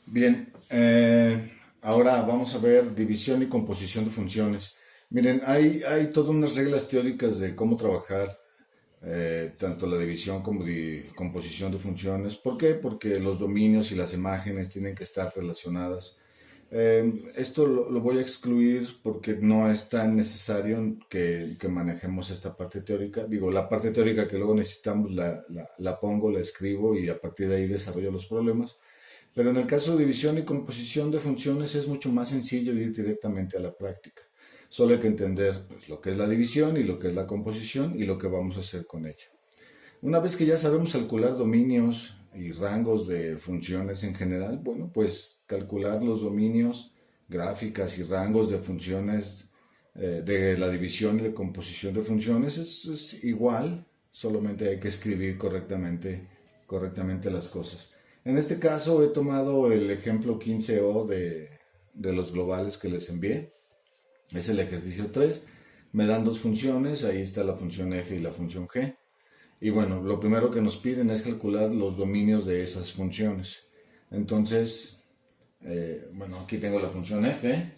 Bien, ahora vamos a ver división y composición de funciones. Miren, hay todas unas reglas teóricas de cómo trabajar tanto la división como composición de funciones. ¿Por qué? Porque los dominios y las imágenes tienen que estar relacionadas. Esto lo voy a excluir porque no es tan necesario que manejemos esta parte teórica. Digo, la parte teórica que luego necesitamos la pongo, la escribo y a partir de ahí desarrollo los problemas. Pero en el caso de división y composición de funciones es mucho más sencillo ir directamente a la práctica. Solo hay que entender pues, lo que es la división y lo que es la composición y lo que vamos a hacer con ella. Una vez que ya sabemos calcular dominios y rangos de funciones en general, bueno, pues calcular los dominios, gráficas y rangos de funciones de la división y la composición de funciones es igual, solamente hay que escribir correctamente las cosas. En este caso he tomado el ejemplo 15O de los globales que les envié. Es el ejercicio 3. Me dan dos funciones, ahí está la función f y la función g. Y bueno, lo primero que nos piden es calcular los dominios de esas funciones. Entonces, bueno, aquí tengo la función f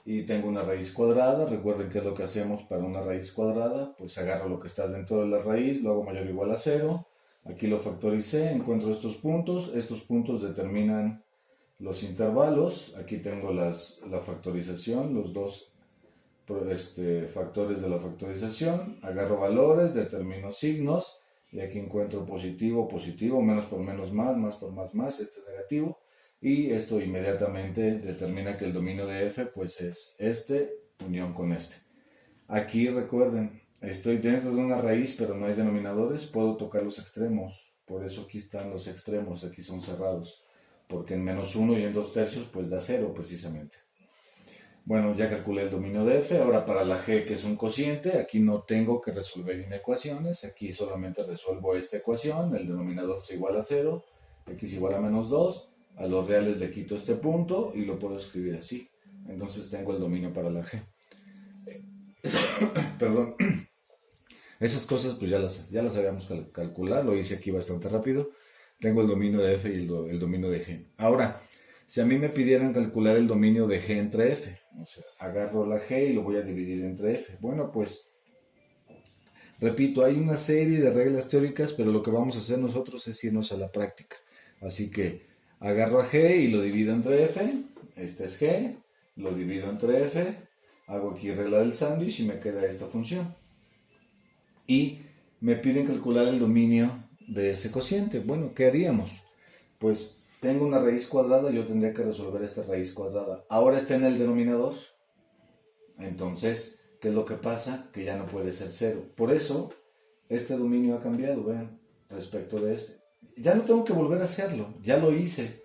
y tengo una raíz cuadrada. Recuerden qué es lo que hacemos para una raíz cuadrada. Pues agarro lo que está dentro de la raíz, lo hago mayor o igual a cero. Aquí lo factoricé, encuentro estos puntos. Estos puntos determinan los intervalos. Aquí tengo la factorización, los dos factores de la factorización. Agarro valores, determino signos. Y aquí encuentro positivo, positivo, menos por menos más por más, este es negativo. Y esto inmediatamente determina que el dominio de f pues es este unión con este. Aquí recuerden, estoy dentro de una raíz pero no hay denominadores, puedo tocar los extremos. Por eso aquí están los extremos, aquí son cerrados. Porque en menos 1 y en 2 tercios pues da 0 precisamente. Bueno, ya calculé el dominio de f. Ahora para la g, que es un cociente, aquí no tengo que resolver inecuaciones. Aquí solamente resuelvo esta ecuación. El denominador es igual a 0. X igual a menos 2. A los reales le quito este punto y lo puedo escribir así. Entonces tengo el dominio para la g. Perdón. Esas cosas pues ya las sabíamos calcular. Lo hice aquí bastante rápido. Tengo el dominio de f y el dominio de g. Ahora, si a mí me pidieran calcular el dominio de g entre f, o sea, agarro la g y lo voy a dividir entre f. Bueno, pues, repito, hay una serie de reglas teóricas, pero lo que vamos a hacer nosotros es irnos a la práctica. Así que agarro a g y lo divido entre f. Este es g, lo divido entre f. Hago aquí regla del sándwich y me queda esta función. Y me piden calcular el dominio de ese cociente. Bueno, ¿qué haríamos? Pues tengo una raíz cuadrada, yo tendría que resolver esta raíz cuadrada. Ahora está en el denominador. Entonces, ¿qué es lo que pasa? Que ya no puede ser cero. Por eso, este dominio ha cambiado, vean, respecto de este. Ya no tengo que volver a hacerlo, ya lo hice.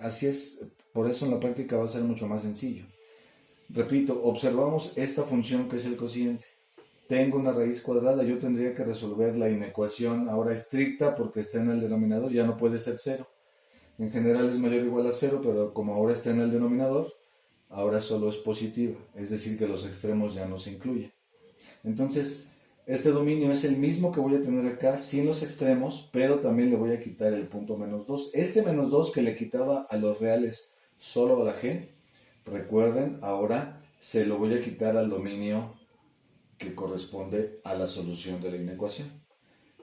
Así es, por eso en la práctica va a ser mucho más sencillo. Repito, observamos esta función que es el cociente. Tengo una raíz cuadrada, yo tendría que resolver la inecuación ahora estricta porque está en el denominador, ya no puede ser cero. En general es mayor o igual a cero, pero como ahora está en el denominador, ahora solo es positiva, es decir que los extremos ya no se incluyen. Entonces, este dominio es el mismo que voy a tener acá sin los extremos, pero también le voy a quitar el punto menos 2. Este menos 2 que le quitaba a los reales solo a la g, recuerden, ahora se lo voy a quitar al dominio que corresponde a la solución de la inecuación.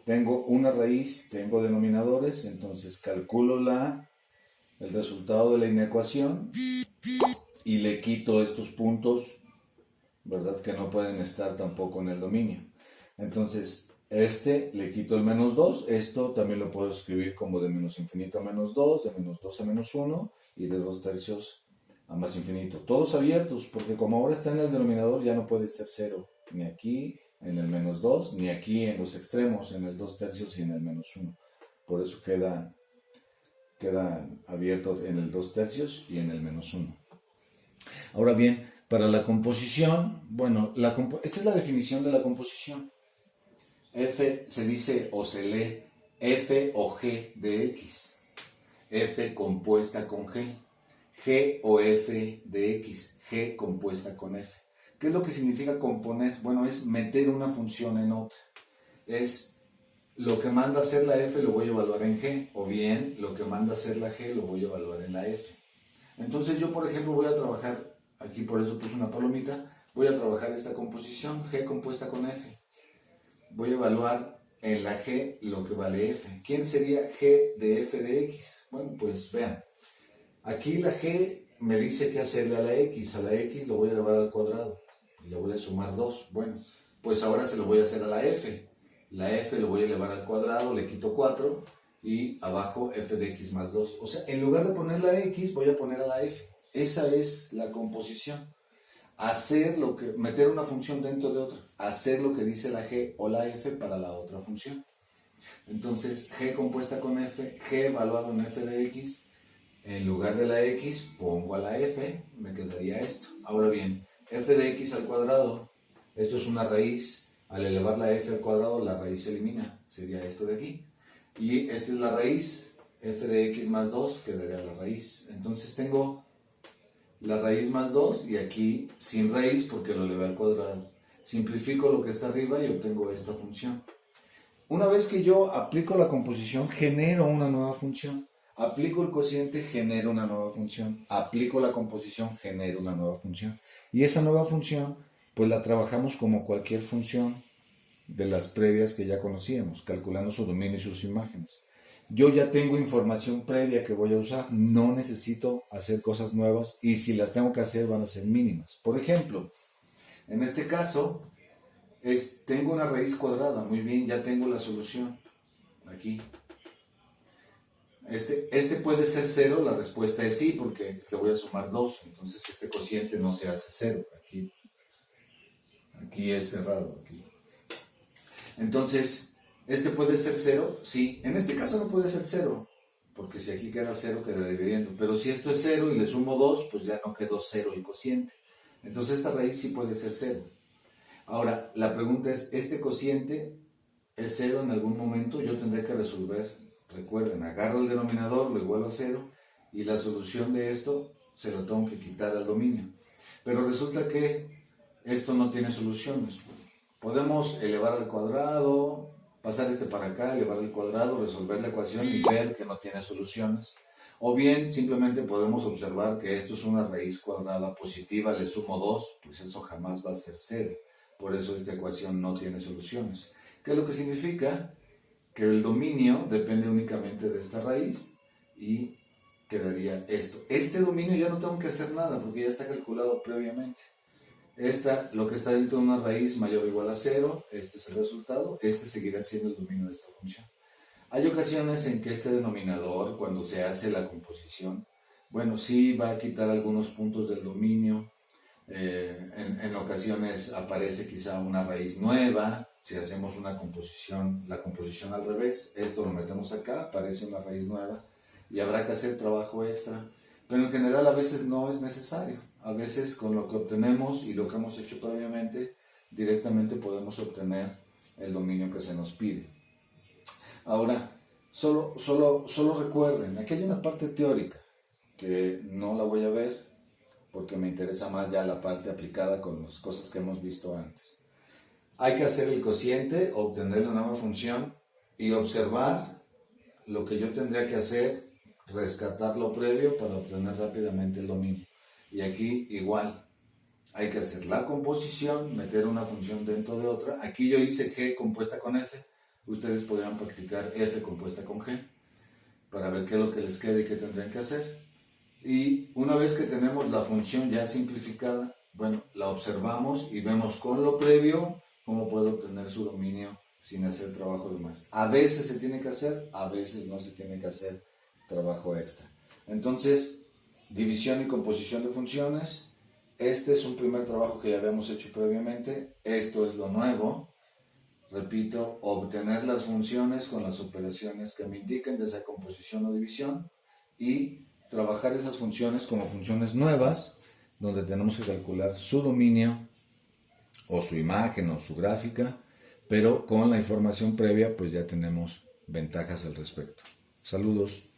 Tengo una raíz, tengo denominadores, entonces calculo el resultado de la inecuación y le quito estos puntos, ¿verdad? Que no pueden estar tampoco en el dominio. Entonces, le quito el menos 2, esto también lo puedo escribir como de menos infinito a menos 2, de menos 2 a menos 1 y de 2 tercios a más infinito. Todos abiertos, porque como ahora está en el denominador ya no puede ser 0, ni aquí en el menos 2, ni aquí en los extremos, en el 2 tercios y en el menos 1. Por eso queda abierto en el 2 tercios y en el menos 1. Ahora bien, para la composición, bueno, esta es la definición de la composición. F se dice o se lee f o g de x. F compuesta con g. G o f de x. G compuesta con f. ¿Qué es lo que significa componer? Bueno, es meter una función en otra. Es lo que manda a hacer la f lo voy a evaluar en g, o bien lo que manda a hacer la g lo voy a evaluar en la f. Entonces yo, por ejemplo, voy a trabajar, aquí por eso puse una palomita, voy a trabajar esta composición, g compuesta con f. Voy a evaluar en la g lo que vale f. ¿Quién sería g de f de x? Bueno, pues vean, aquí la g me dice qué hacerle a la x lo voy a elevar al cuadrado, y le voy a sumar 2. Bueno, pues ahora se lo voy a hacer a la f. La f lo voy a elevar al cuadrado, le quito 4, y abajo f de x más 2. O sea, en lugar de poner la x, voy a poner a la f. Esa es la composición. Meter una función dentro de otra. Hacer lo que dice la g o la f para la otra función. Entonces, g compuesta con f, g evaluado en f de x. En lugar de la x, pongo a la f, me quedaría esto. Ahora bien, f de x al cuadrado, esto es una raíz. Al elevar la f al cuadrado, la raíz se elimina. Sería esto de aquí. Y esta es la raíz, f de x más 2, quedaría la raíz. Entonces tengo la raíz más 2 y aquí sin raíz porque lo elevé al cuadrado. Simplifico lo que está arriba y obtengo esta función. Una vez que yo aplico la composición, genero una nueva función. Aplico el cociente, genero una nueva función. Aplico la composición, genero una nueva función. Y esa nueva función, pues la trabajamos como cualquier función de las previas que ya conocíamos, calculando su dominio y sus imágenes. Yo ya tengo información previa que voy a usar, no necesito hacer cosas nuevas y si las tengo que hacer van a ser mínimas. Por ejemplo, en este caso, tengo una raíz cuadrada, muy bien, ya tengo la solución, aquí. Este puede ser 0, la respuesta es sí, porque le voy a sumar 2, entonces este cociente no se hace 0, aquí es cerrado, aquí. Entonces, ¿este puede ser 0? Sí. En este caso no puede ser 0, porque si aquí queda 0, queda dividiendo. Pero si esto es 0 y le sumo 2, pues ya no quedó 0 el cociente. Entonces esta raíz sí puede ser 0. Ahora, la pregunta es, ¿este cociente es 0 en algún momento? Yo tendré que resolver. Recuerden, agarro el denominador, lo igualo a 0, y la solución de esto se lo tengo que quitar al dominio. Pero resulta que esto no tiene soluciones. Podemos elevar al cuadrado, pasar este para acá, elevar al cuadrado, resolver la ecuación y ver que no tiene soluciones. O bien, simplemente podemos observar que esto es una raíz cuadrada positiva, le sumo 2, pues eso jamás va a ser 0. Por eso esta ecuación no tiene soluciones. ¿Qué es lo que significa? Que el dominio depende únicamente de esta raíz y quedaría esto. Este dominio ya no tengo que hacer nada porque ya está calculado previamente. Lo que está dentro de una raíz mayor o igual a 0, este es el resultado, este seguirá siendo el dominio de esta función. Hay ocasiones en que este denominador, cuando se hace la composición, bueno, sí va a quitar algunos puntos del dominio, en ocasiones aparece quizá una raíz nueva, si hacemos la composición al revés, esto lo metemos acá, aparece una raíz nueva, y habrá que hacer trabajo extra, pero en general a veces no es necesario. A veces con lo que obtenemos y lo que hemos hecho previamente, directamente podemos obtener el dominio que se nos pide. Ahora, solo recuerden, aquí hay una parte teórica que no la voy a ver porque me interesa más ya la parte aplicada con las cosas que hemos visto antes. Hay que hacer el cociente, obtener la nueva función y observar lo que yo tendría que hacer, rescatar lo previo para obtener rápidamente el dominio. Y aquí igual, hay que hacer la composición, meter una función dentro de otra. Aquí yo hice g compuesta con f, ustedes podrían practicar f compuesta con g, para ver qué es lo que les queda y qué tendrían que hacer. Y una vez que tenemos la función ya simplificada, bueno, la observamos y vemos con lo previo cómo puedo obtener su dominio sin hacer trabajo de más. A veces se tiene que hacer, a veces no se tiene que hacer trabajo extra. Entonces, división y composición de funciones. Este es un primer trabajo que ya habíamos hecho previamente. Esto es lo nuevo. Repito, obtener las funciones con las operaciones que me indiquen de esa composición o división y trabajar esas funciones como funciones nuevas, donde tenemos que calcular su dominio o su imagen o su gráfica, pero con la información previa pues ya tenemos ventajas al respecto. Saludos.